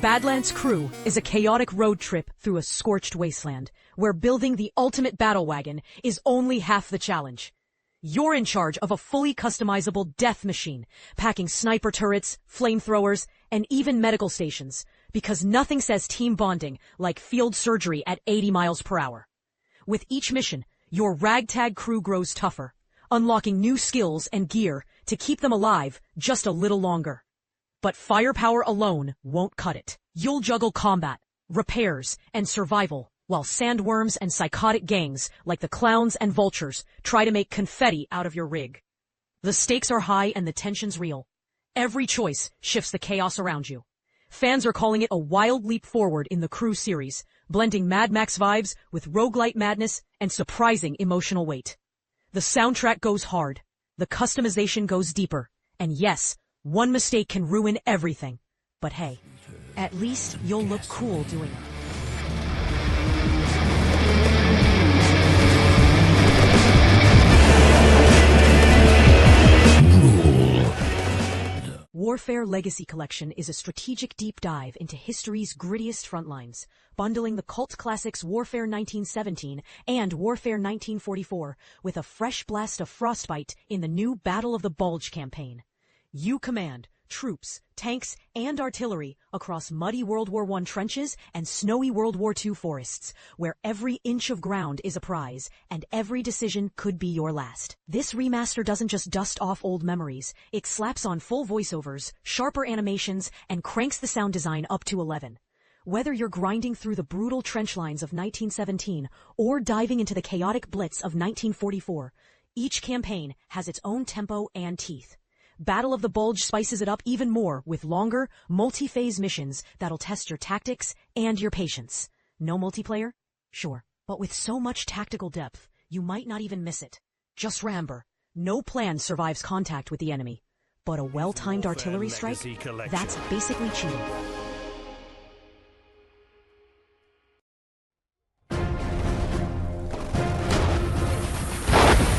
Badlands Crew is a chaotic road trip through a scorched wasteland, where building the ultimate battle wagon is only half the challenge. You're in charge of a fully customizable death machine, packing sniper turrets, flamethrowers, and even medical stations, because nothing says team bonding like field surgery at 80 miles per hour. With each mission, your ragtag crew grows tougher, unlocking new skills and gear to keep them alive just a little longer. But firepower alone won't cut it. You'll juggle combat, repairs, and survival, while sandworms and psychotic gangs like the clowns and vultures try to make confetti out of your rig. The stakes are high and the tension's real. Every choice shifts the chaos around you. Fans are calling it a wild leap forward in the Crew series, blending Mad Max vibes with roguelite madness and surprising emotional weight. The soundtrack goes hard, the customization goes deeper, and yes, one mistake can ruin everything. But hey, at least you'll look cool doing it. Warfare Legacy Collection is a strategic deep dive into history's grittiest frontlines, bundling the cult classics Warfare 1917 and Warfare 1944 with a fresh blast of Frostbite in the new Battle of the Bulge campaign. You command troops, tanks, and artillery across muddy World War I trenches and snowy World War II forests, where every inch of ground is a prize and every decision could be your last. This remaster doesn't just dust off old memories, it slaps on full voiceovers, sharper animations, and cranks the sound design up to 11. Whether you're grinding through the brutal trench lines of 1917 or diving into the chaotic blitz of 1944, each campaign has its own tempo and teeth. Battle of the Bulge spices it up even more with longer, multi-phase missions that'll test your tactics and your patience. No multiplayer? Sure. But with so much tactical depth, you might not even miss it. Just remember, no plan survives contact with the enemy. But a well-timed artillery strike? That's basically cheating.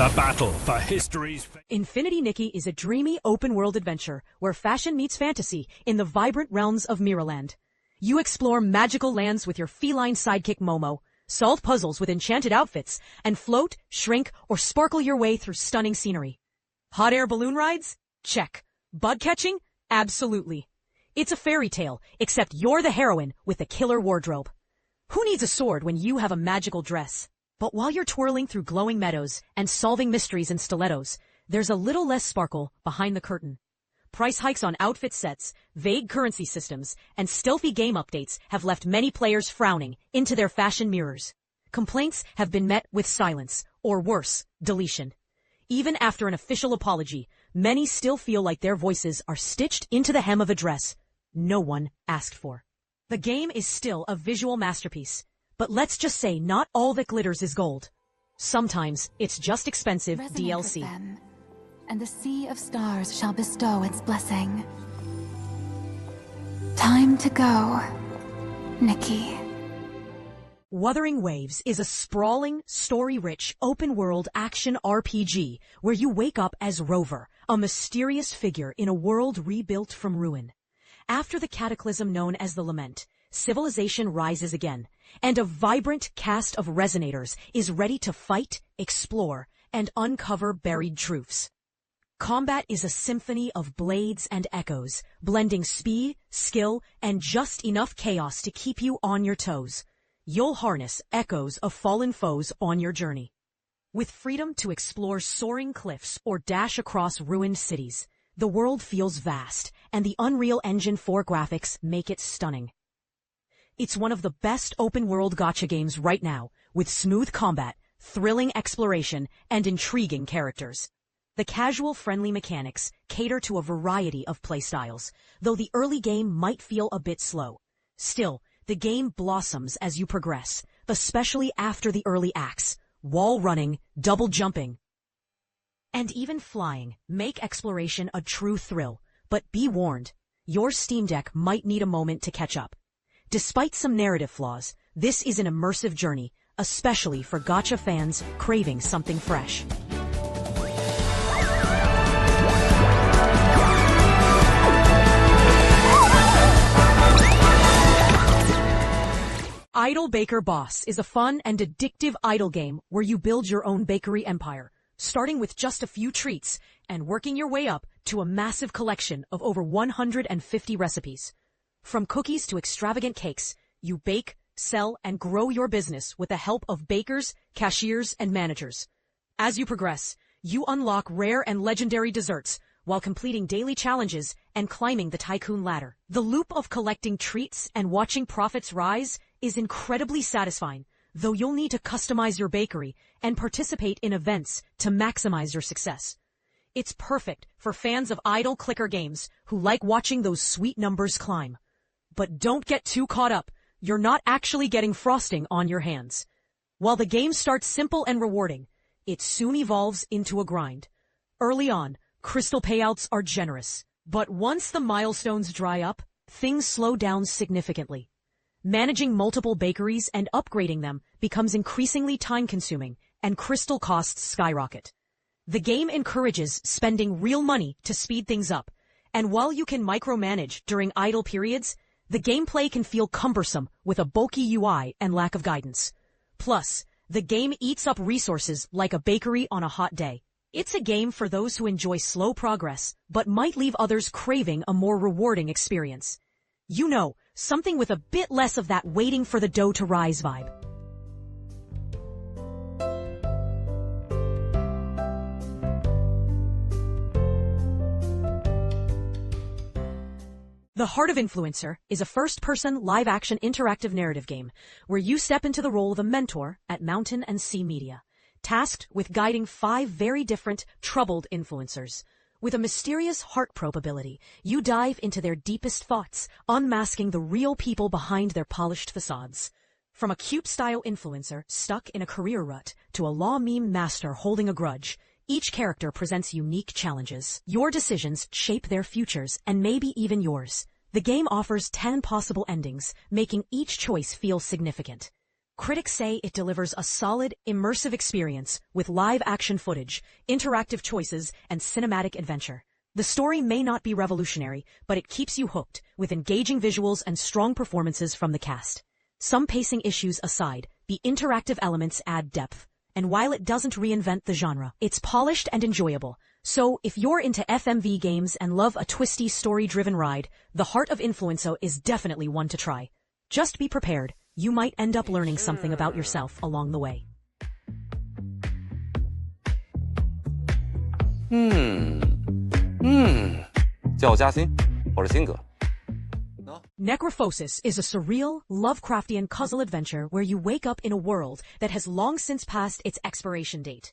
The battle for history's... Infinity Nikki is a dreamy open-world adventure where fashion meets fantasy in the vibrant realms of Miraland. You explore magical lands with your feline sidekick Momo, solve puzzles with enchanted outfits, and float, shrink, or sparkle your way through stunning scenery. Hot air balloon rides? Check. Bug catching? Absolutely. It's a fairy tale, except you're the heroine with a killer wardrobe. Who needs a sword when you have a magical dress? But while you're twirling through glowing meadows and solving mysteries in stilettos, there's a little less sparkle behind the curtain. Price hikes on outfit sets, vague currency systems, and stealthy game updates have left many players frowning into their fashion mirrors. Complaints have been met with silence, or worse, deletion. Even after an official apology, many still feel like their voices are stitched into the hem of a dress no one asked for. The game is still a visual masterpiece. But let's just say not all that glitters is gold. Sometimes it's just expensive DLC. Them, and the sea of stars shall bestow its blessing. Time to go, Nikki. Wuthering Waves is a sprawling, story-rich, open-world action RPG where you wake up as Rover, a mysterious figure in a world rebuilt from ruin. After the cataclysm known as the Lament, civilization rises again, and a vibrant cast of resonators is ready to fight, explore, and uncover buried truths. Combat is a symphony of blades and echoes, blending speed, skill, and just enough chaos to keep you on your toes. You'll harness echoes of fallen foes on your journey. With freedom to explore soaring cliffs or dash across ruined cities, the world feels vast, and the Unreal Engine 4 graphics make it stunning. It's one of the best open-world gacha games right now, with smooth combat, thrilling exploration, and intriguing characters. The casual, friendly mechanics cater to a variety of playstyles, though the early game might feel a bit slow. Still, the game blossoms as you progress, especially after the early acts. Wall running, double jumping, and even flying make exploration a true thrill. But be warned, your Steam Deck might need a moment to catch up. Despite some narrative flaws, this is an immersive journey, especially for gacha fans craving something fresh. Idle Baker Boss is a fun and addictive idle game where you build your own bakery empire, starting with just a few treats and working your way up to a massive collection of over 150 recipes. From cookies to extravagant cakes, you bake, sell, and grow your business with the help of bakers, cashiers, and managers. As you progress, you unlock rare and legendary desserts while completing daily challenges and climbing the tycoon ladder. The loop of collecting treats and watching profits rise is incredibly satisfying, though you'll need to customize your bakery and participate in events to maximize your success. It's perfect for fans of idle clicker games who like watching those sweet numbers climb. But don't get too caught up. You're not actually getting frosting on your hands. While the game starts simple and rewarding, it soon evolves into a grind. Early on, crystal payouts are generous, but once the milestones dry up, things slow down significantly. Managing multiple bakeries and upgrading them becomes increasingly time-consuming, and crystal costs skyrocket. The game encourages spending real money to speed things up, and while you can micromanage during idle periods, the gameplay can feel cumbersome with a bulky UI and lack of guidance. Plus, the game eats up resources like a bakery on a hot day. It's a game for those who enjoy slow progress, but might leave others craving a more rewarding experience. You know, something with a bit less of that waiting for the dough to rise vibe. The Heart of Influencer is a first-person, live-action interactive narrative game where you step into the role of a mentor at Mountain and Sea Media, tasked with guiding 5 very different, troubled influencers. With a mysterious heart probe ability, you dive into their deepest thoughts, unmasking the real people behind their polished facades. From a cute-style influencer stuck in a career rut to a law meme master holding a grudge, each character presents unique challenges. Your decisions shape their futures, and maybe even yours. The game offers 10 possible endings, making each choice feel significant. Critics say it delivers a solid, immersive experience with live-action footage, interactive choices, and cinematic adventure. The story may not be revolutionary, but it keeps you hooked, with engaging visuals and strong performances from the cast. Some pacing issues aside, the interactive elements add depth. And while it doesn't reinvent the genre, it's polished and enjoyable. So, if you're into FMV games and love a twisty, story-driven ride, The Heart of Influencer is definitely one to try. Just be prepared. You might end up learning something about yourself along the way. Necrophosis is a surreal, Lovecraftian puzzle adventure where you wake up in a world that has long since passed its expiration date.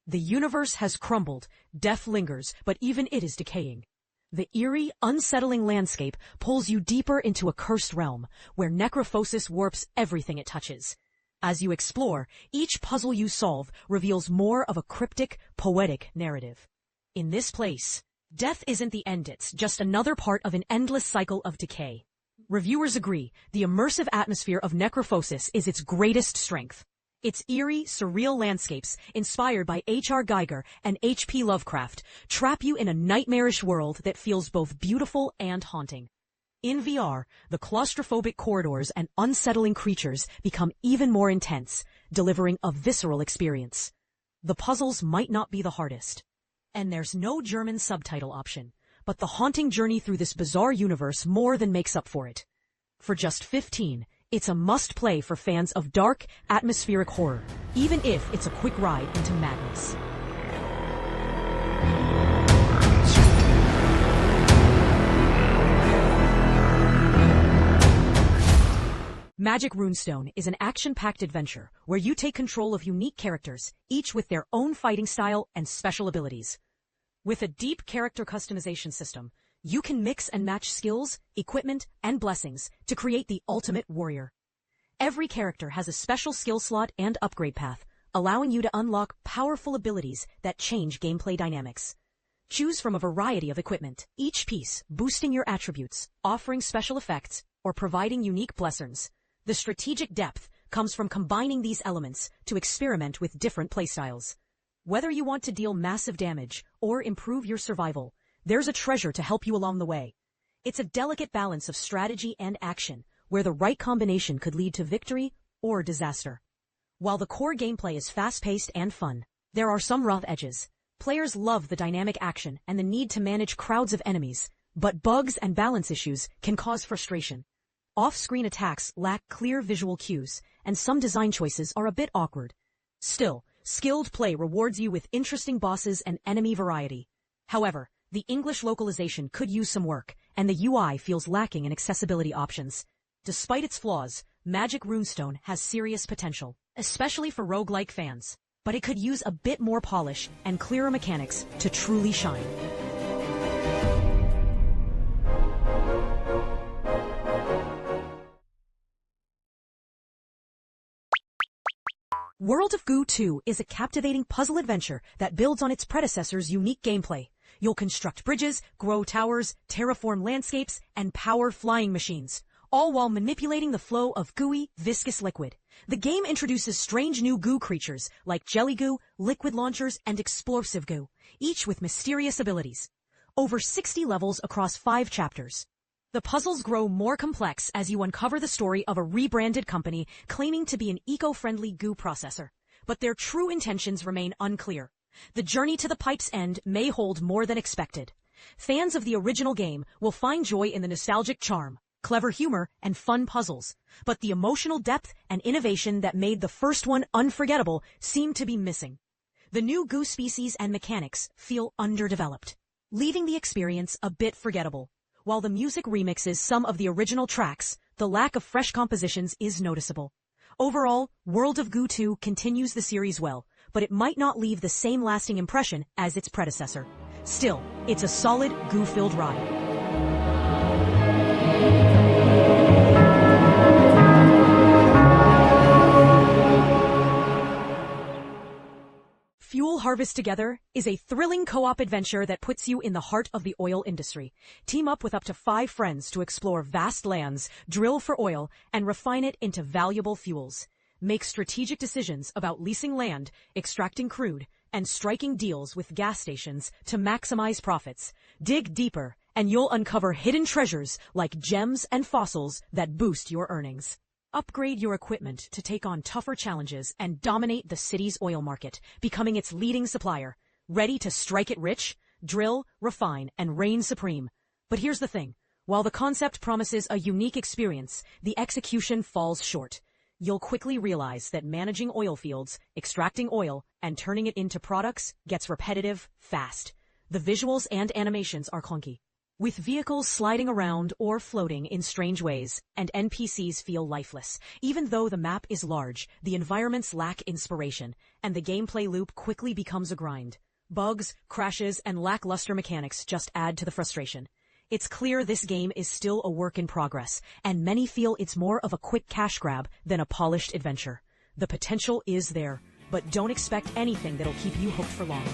The universe has crumbled, death lingers, but even it is decaying. The eerie, unsettling landscape pulls you deeper into a cursed realm, where necrophosis warps everything it touches. As you explore, each puzzle you solve reveals more of a cryptic, poetic narrative. In this place, death isn't the end, it's just another part of an endless cycle of decay. Reviewers agree, the immersive atmosphere of Necrophosis is its greatest strength. Its eerie, surreal landscapes, inspired by H.R. Geiger and H.P. Lovecraft, trap you in a nightmarish world that feels both beautiful and haunting. In VR, the claustrophobic corridors and unsettling creatures become even more intense, delivering a visceral experience. The puzzles might not be the hardest, and there's no German subtitle option, but the haunting journey through this bizarre universe more than makes up for it. For just $15, it's a must-play for fans of dark, atmospheric horror, even if it's a quick ride into madness. Magic Runestone is an action-packed adventure where you take control of unique characters, each with their own fighting style and special abilities. With a deep character customization system, you can mix and match skills, equipment, and blessings to create the ultimate warrior. Every character has a special skill slot and upgrade path, allowing you to unlock powerful abilities that change gameplay dynamics. Choose from a variety of equipment, each piece boosting your attributes, offering special effects, or providing unique blessings. The strategic depth comes from combining these elements to experiment with different playstyles. Whether you want to deal massive damage or improve your survival, there's a treasure to help you along the way. It's a delicate balance of strategy and action, where the right combination could lead to victory or disaster. While the core gameplay is fast-paced and fun, there are some rough edges. Players love the dynamic action and the need to manage crowds of enemies, but bugs and balance issues can cause frustration. Off-screen attacks lack clear visual cues, and some design choices are a bit awkward. Still, skilled play rewards you with interesting bosses and enemy variety. However, the English localization could use some work, and the UI feels lacking in accessibility options. Despite its flaws, Magic Runestone has serious potential, especially for roguelike fans, but it could use a bit more polish and clearer mechanics to truly shine. World of Goo 2 is a captivating puzzle adventure that builds on its predecessor's unique gameplay. You'll construct bridges, grow towers, terraform landscapes, and power flying machines, all while manipulating the flow of gooey, viscous liquid. The game introduces strange new goo creatures like jelly goo, liquid launchers, and explosive goo, each with mysterious abilities. Over 60 levels across 5 chapters. The puzzles grow more complex as you uncover the story of a rebranded company claiming to be an eco-friendly goo processor, but their true intentions remain unclear. The journey to the pipe's end may hold more than expected. Fans of the original game will find joy in the nostalgic charm, clever humor, and fun puzzles, but the emotional depth and innovation that made the first one unforgettable seem to be missing. The new goo species and mechanics feel underdeveloped, leaving the experience a bit forgettable. While the music remixes some of the original tracks, the lack of fresh compositions is noticeable. Overall, World of Goo 2 continues the series well, but it might not leave the same lasting impression as its predecessor. Still, it's a solid, goo-filled ride. Fuel Harvest Together is a thrilling co-op adventure that puts you in the heart of the oil industry. Team up with up to 5 friends to explore vast lands, drill for oil, and refine it into valuable fuels. Make strategic decisions about leasing land, extracting crude, and striking deals with gas stations to maximize profits. Dig deeper, and you'll uncover hidden treasures like gems and fossils that boost your earnings. Upgrade your equipment to take on tougher challenges and dominate the city's oil market, becoming its leading supplier. Ready to strike it rich? Drill, refine, and reign supreme. But here's the thing. While the concept promises a unique experience, the execution falls short. You'll quickly realize that managing oil fields, extracting oil, and turning it into products gets repetitive fast. The visuals and animations are clunky, with vehicles sliding around or floating in strange ways, and NPCs feel lifeless. Even though the map is large, the environments lack inspiration, and the gameplay loop quickly becomes a grind. Bugs, crashes, and lackluster mechanics just add to the frustration. It's clear this game is still a work in progress, and many feel it's more of a quick cash grab than a polished adventure. The potential is there, but don't expect anything that'll keep you hooked for long.